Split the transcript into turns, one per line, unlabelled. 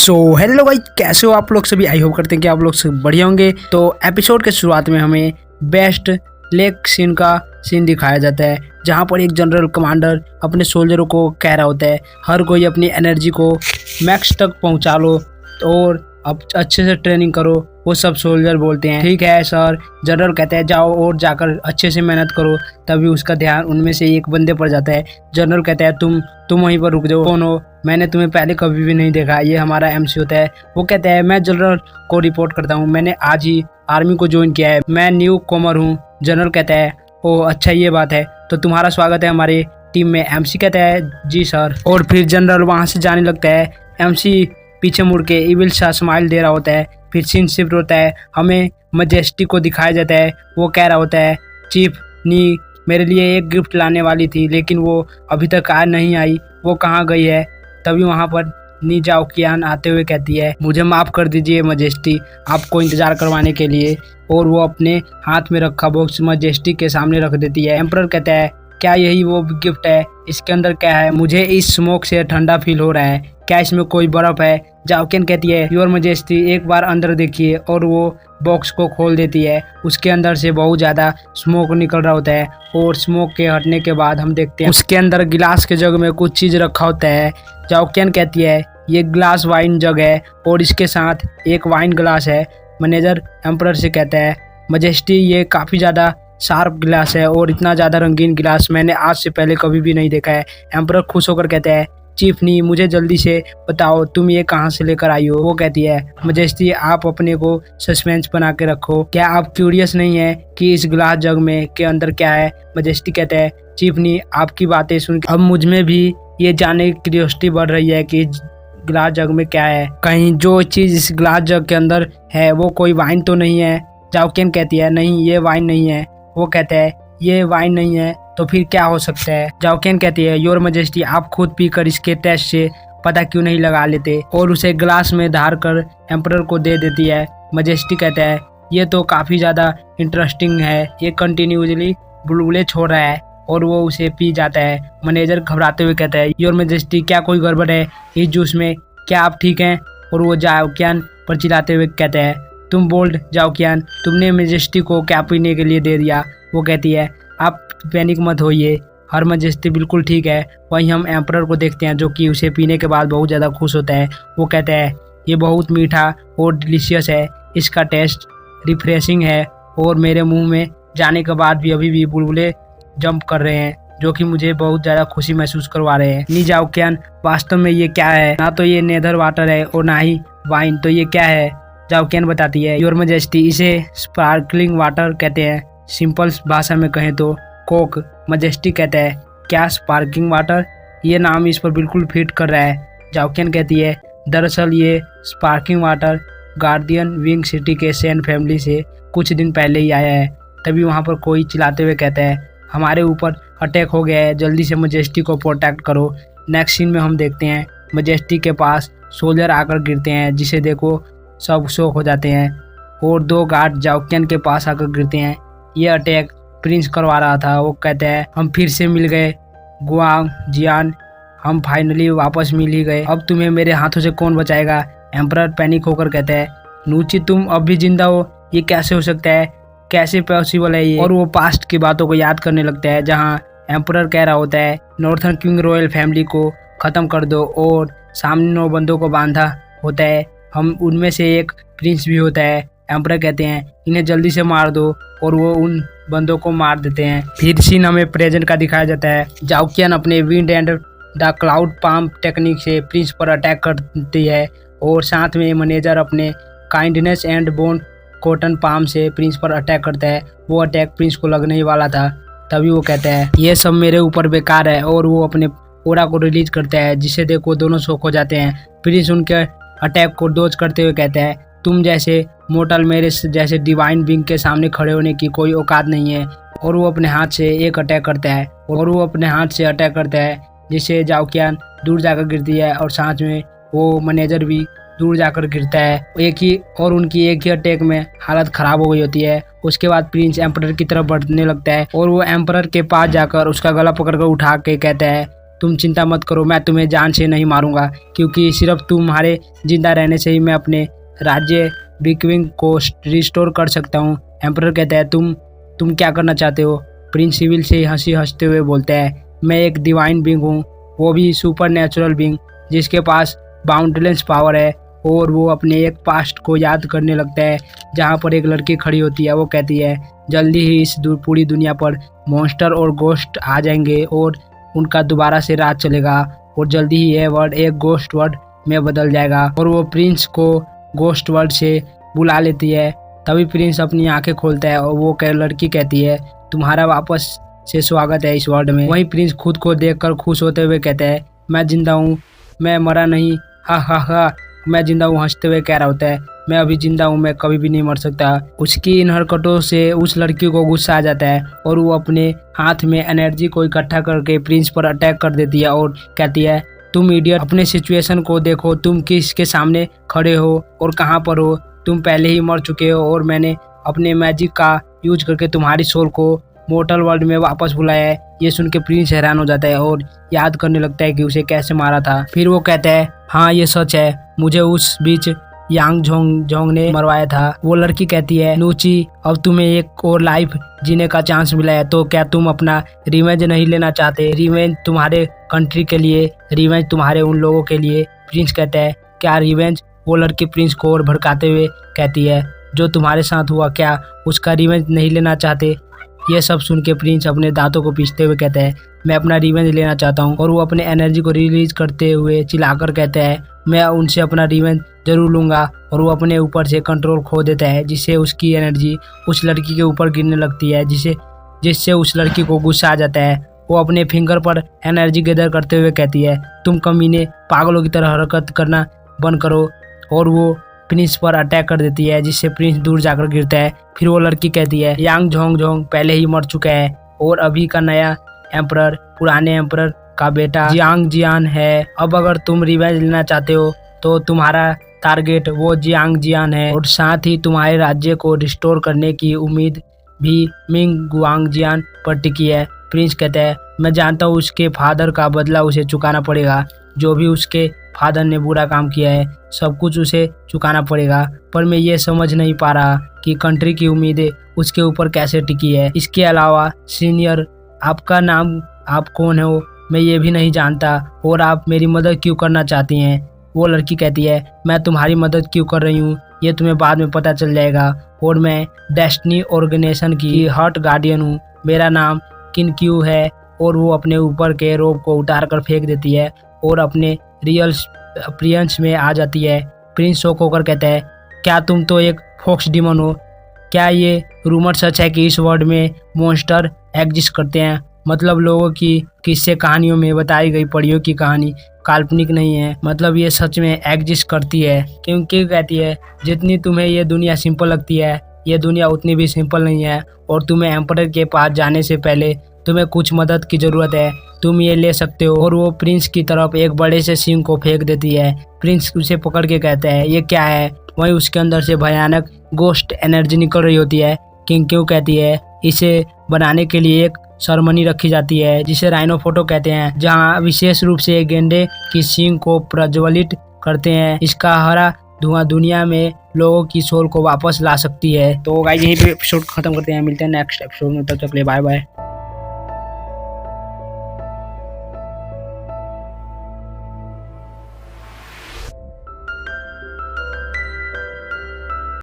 So hello भाई, कैसे हो आप लोग सभी। आई होप करते हैं कि आप लोग सब बढ़िया होंगे। तो एपिसोड के शुरुआत में हमें बेस्ट लेक सीन का सीन दिखाया जाता है, जहां पर एक जनरल कमांडर अपने सोल्जरों को कह रहा होता है हर कोई अपनी एनर्जी को मैक्स तक पहुंचा लो और अब अच्छे से ट्रेनिंग करो। वो सब सोल्जर बोलते हैं ठीक है सर। जनरल कहते हैं जाओ और जाकर अच्छे से मेहनत करो। तभी उसका ध्यान उनमें से एक बंदे पर जाता है। जनरल कहता है तुम वहीं पर रुक जाओ। कौन हो? मैंने तुम्हें पहले कभी भी नहीं देखा। ये हमारा एमसी होता है। वो कहता है मैं जनरल को रिपोर्ट करता हूँ, मैंने आज ही आर्मी को ज्वाइन किया है, मैं न्यू कॉमर हूँ। जनरल कहता है ओह अच्छा ये बात है, तो तुम्हारा स्वागत है हमारे टीम में। एमसी कहता है जी सर। और फिर जनरल वहाँ से जाने लगता है। एमसी पीछे मुड़ के इविल सा स्माइल दे रहा होता है। फिर सीन शिफ्ट होता है, हमें मजेस्टी को दिखाया जाता है। वो कह रहा होता है चीफ नी मेरे लिए एक गिफ्ट लाने वाली थी, लेकिन वो अभी तक आ नहीं आई, वो कहाँ गई है? तभी वहाँ पर नी जाओकियान आते हुए कहती है मुझे माफ़ कर दीजिए मजेस्टी, आपको इंतज़ार करवाने के लिए। और वो अपने हाथ में रखा बॉक्स मजेस्टी के सामने रख देती है। एम्परर कहता है क्या यही वो गिफ्ट है? इसके अंदर क्या है? मुझे इस स्मोक से ठंडा फील हो रहा है, क्या इसमें कोई बर्फ है? जाओकियन कहती है योर मजेस्टी एक बार अंदर देखिए। और वो बॉक्स को खोल देती है। उसके अंदर से बहुत ज़्यादा स्मोक निकल रहा होता है। और स्मोक के हटने के बाद हम देखते हैं उसके अंदर गिलास के जग में कुछ चीज़ रखा होता है। जाओकियन कहती है ये ग्लास वाइन जग है और इसके साथ एक वाइन ग्लास है। मैनेजर एम्परर से कहता है मजेस्टी ये काफ़ी ज़्यादा शार्प गिलास है और इतना ज़्यादा रंगीन गिलास मैंने आज से पहले कभी भी नहीं देखा है। एम्परर खुश होकर कहता है चीफ नी मुझे जल्दी से बताओ तुम ये कहाँ से लेकर आई हो? वो कहती है मजेस्टी आप अपने को सस्पेंस बना के रखो, क्या आप क्यूरियस नहीं है कि इस ग्लास जग में के अंदर क्या है? मजेस्टी कहता है चीफ नी आपकी बातें सुन अब मुझ में भी ये जानने की क्यूरियोसिटी बढ़ रही है कि ग्लास जग में क्या है। कहीं जो चीज़ इस ग्लास जग के अंदर है वो कोई वाइन तो नहीं है? जाओकियन कहती है नहीं ये वाइन नहीं है। वो कहता है ये वाइन नहीं है तो फिर क्या हो सकता है? जाओकियन कहती है योर मजेस्टी आप खुद पीकर इसके टेस्ट से पता क्यों नहीं लगा लेते? और उसे ग्लास में धार कर एम्परर को दे देती है। मजेस्टी कहता है ये तो काफ़ी ज़्यादा इंटरेस्टिंग है, ये कंटिन्यूसली बुलबुले छोड़ रहा है। और वो उसे पी जाता है। मैनेजर घबराते हुए कहता है योर मजेस्टी क्या कोई गड़बड़ है इस जूस में? क्या आप ठीक हैं? और वो जाओकियन पर चिल्लाते हुए कहता है तुम बोल्ड जाओकियन, तुमने मजेस्टी को क्या पीने के लिए दे दिया? वो कहती है आप पैनिक मत होइए, हर मजेस्टी बिल्कुल ठीक है। वहीं हम एम्परर को देखते हैं जो कि उसे पीने के बाद बहुत ज़्यादा खुश होता है। वो कहता है ये बहुत मीठा और डिलीशियस है, इसका टेस्ट रिफ्रेशिंग है और मेरे मुंह में जाने के बाद भी अभी भी बुलबुले जंप कर रहे हैं, जो कि मुझे बहुत ज़्यादा खुशी महसूस करवा रहे हैं। नी जाओकियन वास्तव में ये क्या है? ना तो ये नेदर वाटर है और ना ही वाइन, तो ये क्या है? जाओकियन बताती है योर मजेस्टी इसे स्पार्कलिंग वाटर कहते हैं, सिंपल भाषा में कहें तो कोक। मजेस्टी कहता है क्या स्पार्किंग वाटर? ये नाम इस पर बिल्कुल फिट कर रहा है। जाओकियन कहती है दरअसल ये sparking water guardian wing city के सेन फैमिली से कुछ दिन पहले ही आया है। तभी वहाँ पर कोई चिल्लाते हुए कहता है हमारे ऊपर अटैक हो गया है, जल्दी से मजेस्टी को प्रोटेक्ट करो। नेक्स्ट सीन में हम देखते हैं मजेस्टी के पास सोल्जर आकर गिरते हैं, जिसे देखो सब शौक हो जाते हैं। और दो गार्ड जाओकियन के पास आकर गिरते हैं। ये अटैक प्रिंस करवा रहा था। वो कहते हैं हम फिर से मिल गए गुआंग जियान, हम फाइनली वापस मिल ही गए, अब तुम्हें मेरे हाथों से कौन बचाएगा? एम्परर पैनिक होकर कहते हैं नूची तुम अब भी जिंदा हो, ये कैसे हो सकता है, कैसे पॉसिबल है ये? और वो पास्ट की बातों को याद करने लगता है, जहाँ एम्परर कह रहा होता है नॉर्थर्न किंग रॉयल फैमिली को ख़त्म कर दो और सामने 9 बंदों को बांधा होता है, हम उनमें से एक प्रिंस भी होता है। एम्परर कहते हैं इन्हें जल्दी से मार दो और वो उन बंदों को मार देते हैं। फिर सीन हमें प्रेजेंट का दिखाया जाता है। जाओकियन अपने wind and the cloud palm technique से प्रिंस पर अटैक करती है और साथ में मैनेजर अपने kindness and bone cotton palm से प्रिंस पर अटैक करता है। वो अटैक प्रिंस को लगने ही वाला था। तभी वो कहता है ये सब मेरे ऊपर बेकार है और वो अपने ओरा को रिलीज करता है, जिसे देखो दोनों शॉक हो जाते हैं। प्रिंस उनके अटैक को डोज करते हुए कहता है तुम जैसे मोटल मेरे जैसे डिवाइन बिंग के सामने खड़े होने की कोई औकात नहीं है। और वो अपने हाथ से अटैक करता है जिससे जाओकियन दूर जाकर गिरती है और साथ में वो मैनेजर भी दूर जाकर गिरता है। उनकी एक ही अटैक में हालत खराब हो गई होती है। उसके बाद प्रिंस एम्परर की तरफ बढ़ने लगता है और वो एम्परर के पास जाकर उसका गला पकड़कर उठा के कहता है तुम चिंता मत करो, मैं तुम्हें जान से नहीं मारूंगा, क्योंकि सिर्फ तुम्हारे जिंदा रहने से ही मैं अपने राज्य बिगविंग को रिस्टोर कर सकता हूँ। एम्परर कहता है तुम क्या करना चाहते हो? प्रिंस सिविल से हंसते हुए बोलता है, मैं एक डिवाइन बींग हूँ, वो भी सुपर नेचुरल बींग, जिसके पास बाउंडलेस पावर है। और वो अपने एक पास्ट को याद करने लगता है जहाँ पर एक लड़की खड़ी होती है। वो कहती है जल्दी ही इस पूरी दुनिया पर मॉन्स्टर और गोस्ट आ जाएंगे और उनका दोबारा से राज चलेगा, और जल्दी ही यह वर्ड एक गोस्ट वर्ड में बदल जाएगा। और वो प्रिंस को गोस्ट वर्ड से बुला लेती है। तभी प्रिंस अपनी आंखें खोलता है और वो लड़की कहती है तुम्हारा वापस से स्वागत है इस वर्ल्ड में। वहीं प्रिंस खुद को देखकर खुश होते हुए कहता है मैं जिंदा हूँ, मैं मरा नहीं, हा हा हा, मैं जिंदा हूँ। हंसते हुए कह रहा होता है मैं अभी जिंदा हूँ, मैं कभी भी नहीं मर सकता। उसकी इन हरकतों से उस लड़की को गुस्सा आ जाता है और वो अपने हाथ में एनर्जी को इकट्ठा करके प्रिंस पर अटैक कर देती है और कहती है तुम इडियट, अपने सिचुएशन को देखो, तुम किसके सामने खड़े हो और कहाँ पर हो, तुम पहले ही मर चुके हो और मैंने अपने मैजिक का यूज करके तुम्हारी सोल को मोर्टल वर्ल्ड में वापस बुलाया है। ये सुन के प्रिंस हैरान हो जाता है और याद करने लगता है कि उसे कैसे मारा था। फिर वो कहता है हाँ ये सच है, मुझे उस बीच यांग जोंग ने मरवाया था। वो लड़की कहती है नूची, अब तुम्हें एक और लाइफ जीने का चांस मिला है, तो क्या तुम अपना रिवेंज नहीं लेना चाहते? रिवेंज तुम्हारे कंट्री के लिए, रिवेंज तुम्हारे उन लोगों के लिए। प्रिंस कहता है क्या रिवेंज? वो लड़की प्रिंस को और भड़काते हुए कहती है जो तुम्हारे साथ हुआ क्या उसका रिवेंज नहीं लेना चाहते? ये सब सुन के प्रिंस अपने दांतों को पीसते हुए कहता है मैं अपना रिवेंज लेना चाहता हूँ। और वो अपने एनर्जी को रिलीज करते हुए चिल्लाकर कहता है मैं उनसे अपना रिवेंज जरूर लूंगा। और वो अपने ऊपर से कंट्रोल खो देता है, जिससे उसकी एनर्जी उस लड़की के ऊपर गिरने लगती है, जिससे उस लड़की को गुस्सा आ जाता है। वो अपने फिंगर पर एनर्जी गैदर करते हुए कहती है तुम कमीने, पागलों की तरह हरकत करना बंद करो। और वो प्रिंस पर अटैक कर देती है, जिससे प्रिंस दूर जाकर गिरता है। फिर वो लड़की कहती है यांग जोंग पहले ही मर चुका है और अभी का नया एम्परर पुराने एम्परर का बेटा जियान है। अब अगर तुम रिवेंज लेना चाहते हो तो तुम्हारा टारगेट वो जियान है, और साथ ही तुम्हारे राज्य को रिस्टोर करने की उम्मीद भी मिंग गुआंगजियान पर टिकी है। प्रिंस कहता है मैं जानता हूँ उसके फादर का बदला उसे चुकाना पड़ेगा, जो भी उसके फादर ने बुरा काम किया है सब कुछ उसे चुकाना पड़ेगा, पर मैं ये समझ नहीं पा रहा कि कंट्री की उम्मीदें उसके ऊपर कैसे टिकी है। इसके अलावा सीनियर, आपका नाम, आप कौन हो, मैं ये भी नहीं जानता, और आप मेरी मदद क्यों करना चाहती हैं? वो लड़की कहती है मैं तुम्हारी मदद क्यों कर रही हूँ ये तुम्हें बाद में पता चल जाएगा, और मैं डेस्टिनी ऑर्गेनाइजेशन की हर्ट गार्डियन हूँ, मेरा नाम किनक्यू है। और वो अपने ऊपर के रोब को उतार कर फेंक देती है और अपने रियल अपीयरेंस में आ जाती है। प्रिंस शॉक होकर कहता है क्या तुम तो एक फॉक्स डीमन हो? क्या ये रूमर सच है कि इस वर्ल्ड में मॉन्स्टर एग्जिस्ट करते हैं? मतलब लोगों की किस्से कहानियों में बताई गई परियों की कहानी काल्पनिक नहीं है, मतलब ये सच में एग्जिस्ट करती है। क्योंकि कहती है जितनी तुम्हें ये दुनिया सिंपल लगती है ये दुनिया उतनी भी सिंपल नहीं है, और तुम्हें एम्परर के पास जाने से पहले तुम्हें कुछ मदद की ज़रूरत है, तुम ये ले सकते हो। और वो प्रिंस की तरफ एक बड़े से सिंह को फेंक देती है। प्रिंस उसे पकड़ के कहता है ये क्या है? वहीं उसके अंदर से भयानक गोस्ट एनर्जी निकल रही होती है। किंग कहती है इसे बनाने के लिए एक सेरेमनी रखी जाती है जिसे राइनो फोटो कहते हैं, जहाँ विशेष रूप से गेंडे की सींग को प्रज्वलित करते हैं। इसका हरा धुआं दुनिया में लोगों की सोल को वापस ला सकती है। तो गाइस यहीं पे एपिसोड खत्म करते हैं, मिलते हैं नेक्स्ट एपिसोड में, तब तक के लिए बाय बाय।